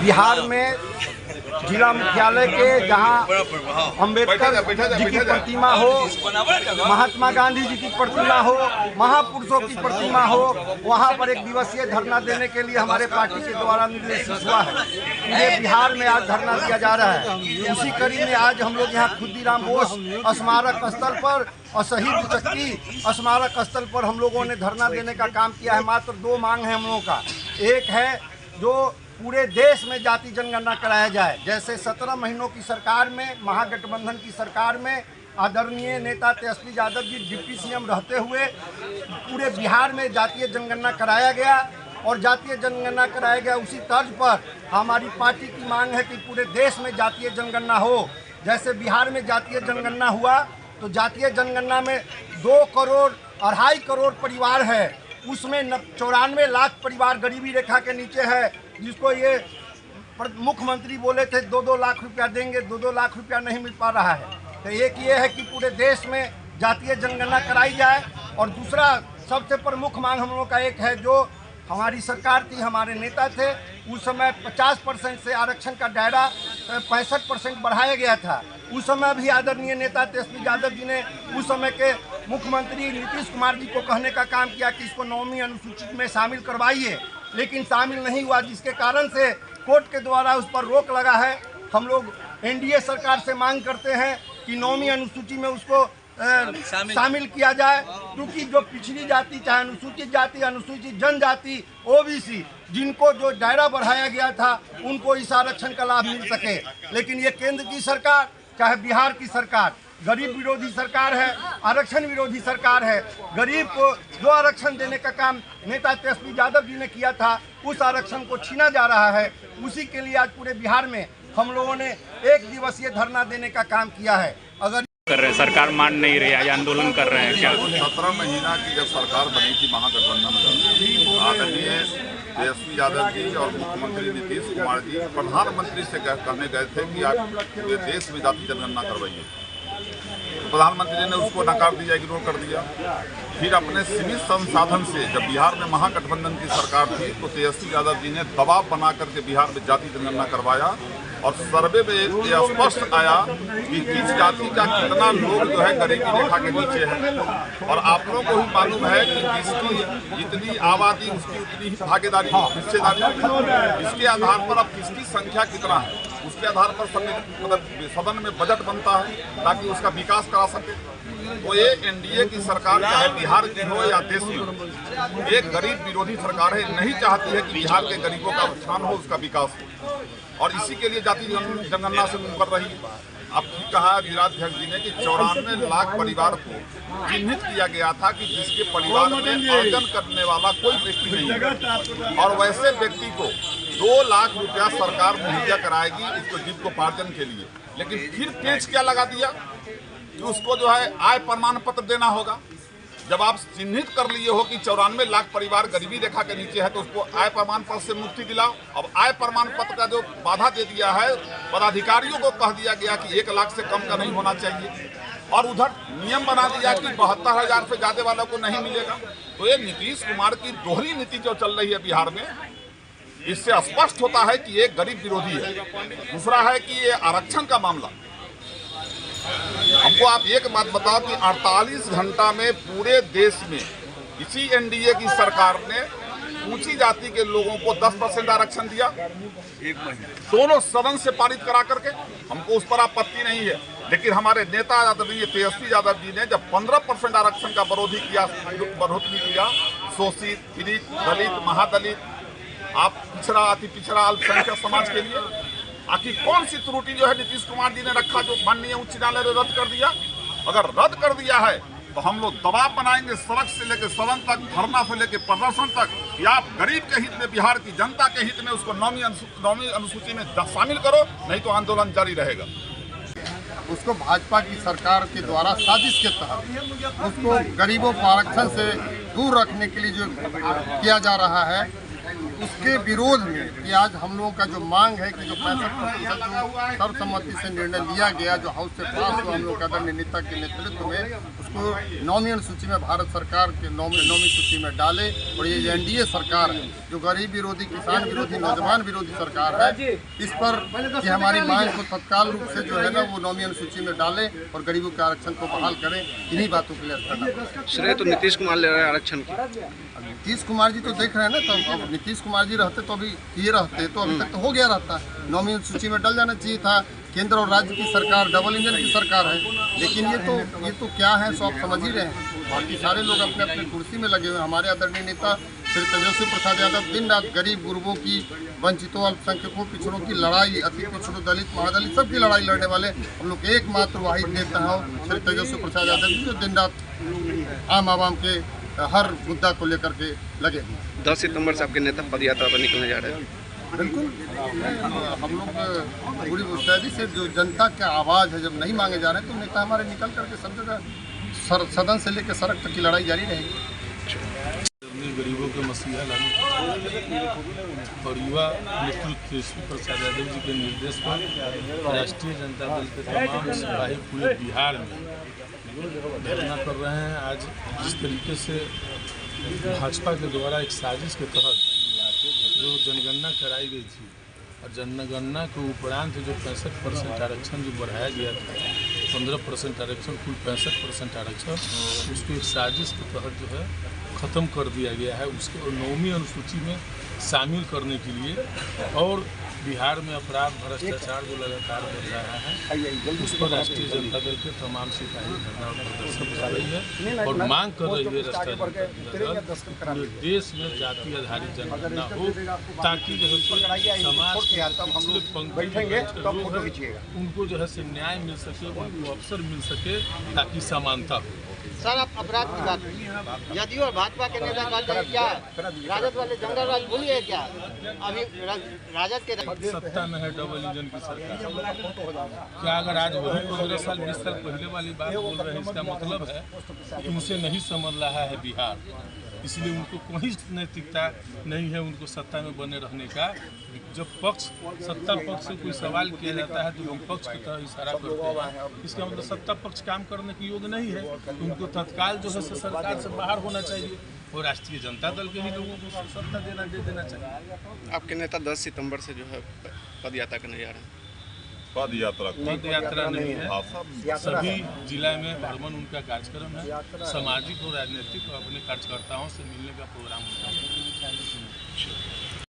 बिहार में जिला मुख्यालय के जहां अंबेडकर जी की प्रतिमा हो, महात्मा गांधी जी की प्रतिमा हो, महापुरुषों की प्रतिमा हो, वहां पर एक दिवसीय धरना देने के लिए हमारे पार्टी के द्वारा निर्देशित हुआ है। पूरे बिहार में आज धरना दिया जा रहा है। उसी कड़ी में आज हम लोग यहाँ खुदीराम बोस स्मारक स्थल पर और शहीद चक्की स्मारक स्थल पर हम लोगों ने धरना देने का काम किया है। मात्र दो मांग है हम लोगों का। एक है जो पूरे देश में जाति जनगणना कराया जाए, जैसे 17 महीनों की सरकार में, महागठबंधन की सरकार में आदरणीय नेता तेजस्वी यादव जी डिप्टी सीएम रहते हुए पूरे बिहार में जातीय जनगणना कराया गया और जातीय जनगणना कराया गया। उसी तर्ज पर हमारी पार्टी की मांग है कि पूरे देश में जातीय जनगणना हो। जैसे बिहार में जातीय जनगणना हुआ तो जातीय जनगणना में 2 करोड़ 2.5 करोड़ परिवार है, उसमें 94 लाख परिवार गरीबी रेखा के नीचे है, जिसको ये मुख्यमंत्री बोले थे 2-2 लाख रुपया देंगे, 2-2 लाख रुपया नहीं मिल पा रहा है। तो एक ये है कि पूरे देश में जातीय जनगणना कराई जाए। और दूसरा सबसे प्रमुख मांग हम लोगों का एक है, जो हमारी सरकार थी, हमारे नेता थे, उस समय 50% से आरक्षण का दायरा 65% बढ़ाया गया था। उस समय भी आदरणीय नेता तेजस्वी यादव जी ने उस समय के मुख्यमंत्री नीतीश कुमार जी को कहने का काम किया कि इसको 9वीं अनुसूची में शामिल करवाइए, लेकिन शामिल नहीं हुआ, जिसके कारण से कोर्ट के द्वारा उस पर रोक लगा है। हम लोग एनडीए सरकार से मांग करते हैं कि 9वीं अनुसूची में उसको शामिल किया जाए, क्योंकि जो पिछड़ी जाति, चाहे अनुसूचित जाति, अनुसूचित जनजाति, ओबीसी, जिनको जो दायरा बढ़ाया गया था उनको इस आरक्षण का लाभ मिल सके। लेकिन ये केंद्र की सरकार, चाहे बिहार की सरकार, गरीब विरोधी सरकार है, आरक्षण विरोधी सरकार है। गरीब को जो आरक्षण देने का काम नेता तेजस्वी यादव जी ने किया था, उस आरक्षण को छीना जा रहा है। उसी के लिए आज पूरे बिहार में हम लोगों ने एक दिवसीय धरना देने का काम किया है। अगर कर रहे हैं, सरकार मान नहीं रही, आज आंदोलन कर रहे हैं क्या? 17 महीना की जब सरकार बनी थी महागठबंधन का, आदरणीय तेजस्वी यादव जी और मुख्यमंत्री नीतीश कुमार जी प्रधानमंत्री से कहने गए थे कि आप पूरे देश में जाति जनगणना करवाइए। प्रधानमंत्री ने उसको नकार दिया, इग्नोर कर दिया। फिर अपने सीमित संसाधन से जब बिहार में महागठबंधन की सरकार थी तो तेजस्वी यादव जी ने दबाव बना करके बिहार में जाति जनगणना करवाया और सर्वे में ये स्पष्ट आया कि किस जाति का कितना लोग जो है गरीबी रेखा के नीचे है। और आप लोगों को ही मालूम है कि जिसकी जितनी आबादी उसकी उतनी ही भागीदारी, हिस्सेदारी। इसके आधार पर अब किसकी संख्या कितना है उसके आधार पर सदन में बजट बनता है ताकि उसका विकास करा सके। तो ये एनडीए की सरकार, चाहे बिहार की हो या देश की हो, एक गरीब विरोधी सरकार है, नहीं चाहती है कि बिहार के गरीबों का उत्थान हो, उसका विकास हो। और इसी के लिए जाति जनगणना से मुंकर रही। अब कहा जिलाध्यक्ष जी ने कि 94 लाख परिवार को चिन्हित किया गया था कि जिसके परिवार में अर्जन करने वाला कोई व्यक्ति नहीं है, और वैसे व्यक्ति को 2 लाख रुपया सरकार मुहैया कराएगी उसको जीविकोपार्जन के लिए। लेकिन फिर पेच क्या लगा दिया कि उसको जो है आय प्रमाण पत्र देना होगा। जब आप चिन्हित कर लिए हो कि 94 लाख परिवार गरीबी रेखा के नीचे है तो उसको आय प्रमाण पत्र से मुक्ति दिलाओ। अब आय प्रमाण पत्र का जो बाधा दे दिया है, पदाधिकारियों को कह दिया गया कि 1 लाख से कम का नहीं होना चाहिए, और उधर नियम बना दिया कि 72,000 से ज्यादा वालों को नहीं मिलेगा। तो ये नीतीश कुमार की दोहरी नीति जो चल रही है बिहार में, इससे स्पष्ट होता है कि ये गरीब विरोधी है। दूसरा है कि ये आरक्षण का मामला, हमको आप एक बात बताओ कि 48 घंटा में पूरे देश में इसी एनडीए की सरकार ने ऊंची जाति के लोगों को 10% आरक्षण दिया, 1 महीने दोनों सदन से पारित करा करके। हमको उस पर आपत्ति नहीं है, लेकिन हमारे नेता आदरणीय तेजस्वी यादव जी ने जब 15% आरक्षण का बढ़ोतरी किया, शोषित, पीड़ित, दलित, महादलित, आप पिछड़ा, अति पिछड़ा, अल्पसंख्यक समाज के लिए आखिर कौन सी त्रुटि जो है नीतीश कुमार जी ने रखा जो माननीय उच्च न्यायालय ने रद्द कर दिया? अगर रद्द कर दिया है तो हम लोग दबाव बनाएंगे सड़क से लेकर सदन तक, धरना से लेकर प्रदर्शन तक, कि आप गरीब के हित में, बिहार की जनता के हित में उसको 9वीं अनुसूची में शामिल करो, नहीं तो आंदोलन जारी रहेगा। उसको भाजपा की सरकार के द्वारा साजिश के तहत उसको गरीबों को आरक्षण से दूर रखने के लिए जो किया जा रहा है, उसके विरोध में कि आज हम लोगों का जो मांग है कि जो 65% जो सर्वसम्मति से निर्णय लिया गया, जो हाउस से पास हुआ हम लोग का आदरणीय नेता के नेतृत्व में, उसको नॉमिनल सूची में भारत सरकार के नॉमिनी सूची में डाले। और ये एनडीए सरकार है जो गरीब विरोधी, किसान विरोधी, नौजवान विरोधी सरकार है, इस पर कि हमारी मांग को तत्काल रूप से जो है ना वो नॉमिनल सूची में डाले और गरीबों के आरक्षण को बहाल करें। इन्हीं बातों के लिए करना। श्रेय तो नीतीश कुमार ले रहे हैं आरक्षण की। नीतीश कुमार जी तो देख रहे हैं ना, तो अब नीतीश कुमार जी रहते तो अभी किए रहते तो अभी तक तो हो गया रहता। नॉमिनल सूची में डल जाना चाहिए था। केंद्र और राज्य की सरकार डबल इंजन की सरकार है, लेकिन ये तो क्या है सो आप समझ ही रहे हैं। बाकी सारे लोग अपने अपने कुर्सी में लगे हुए हैं। हमारे आदरणीय नेता श्री तेजस्वी प्रसाद यादव दिन रात गरीब गुरबों की, वंचितों, अल्पसंख्यकों, पिछड़ों की लड़ाई, अति पिछड़ों, दलित, महादलित सबकी लड़ाई लड़ने वाले हम लोग के एकमात्र वाहिद नेता हैं श्री तेजस्वी प्रसाद यादव जी, जो दिन रात आम आवाम के हर मुद्दा को लेकर के लगे। 10 सितंबर से आपके नेता पद यात्रा पर निकलने जा रहे हैं। बिल्कुल, हम लोग पूरी मुस्तैदी से जो जनता का आवाज़ है, जब नहीं मांगे जा रहे हैं तो नेता हमारे निकल करके सब जगह सदन से लेकर सड़क तक की लड़ाई जारी रहेगी। गरीबों के मसीहा लागू और युवा नेतृत्व तेजस्वी प्रसाद यादव जी के निर्देश पर राष्ट्रीय जनता दल के तमाम सिपाही पूरे बिहार में धरना कर रहे हैं। आज जिस तरीके से भाजपा के द्वारा एक साजिश के तहत जो जनगणना कराई गई थी और जनगणना के उपरांत जो 65% आरक्षण जो बढ़ाया गया था, 15% आरक्षण, कुल 65% आरक्षण, उसको एक साजिश के तहत जो है ख़त्म कर दिया गया है। उसके और 9वीं अनुसूची में शामिल करने के लिए और बिहार में अपराध, भ्रष्टाचार जो लगातार बढ़ रहा है, उस पर राष्ट्रीय जनता दल के तमाम सिपाही धरना और प्रदर्शन कर रही है और मांग कर रही है राष्ट्रीय जनता दल पूरे देश में जाति आधारित जनगणना हो, ताकि जो है समाज के पिछले पंक्ति उनको जो है न्याय मिल सके, उनको अवसर मिल सके, ताकि समानता हो। सर, आप अपराध की बात करिए। जदयू और भाजपा के नेता कहते हैं क्या राजद वाले जंगल राज भूल गए क्या? अभी राजद के सत्ता में है डबल इंजन की सरकार। क्या अगर आज वही 15 साल 20 साल पहले वाली बात बोल रहे हैं, इसका मतलब है कि उनसे नहीं समझ रहा है बिहार, इसलिए उनको कोई नैतिकता नहीं है उनको सत्ता में बने रहने का। जब पक्ष सत्ता पक्ष से कोई सवाल किया जाता है तो विपक्ष की तरह इशारा करते हैं, इसका मतलब सत्ता पक्ष काम करने के योग्य नहीं है, तो उनको तत्काल जो है सरकार से बाहर होना चाहिए और राष्ट्रीय जनता दल के ही लोगों को सत्ता दे देना चाहिए। आपके नेता 10 सितंबर से जो है पद यात्रा करने जा रहे हैं। पद यात्रा नहीं है, सभी जिला में भ्रमण उनका कार्यक्रम है। सामाजिक और राजनीतिक अपने कार्यकर्ताओं से मिलने का प्रोग्राम होता है।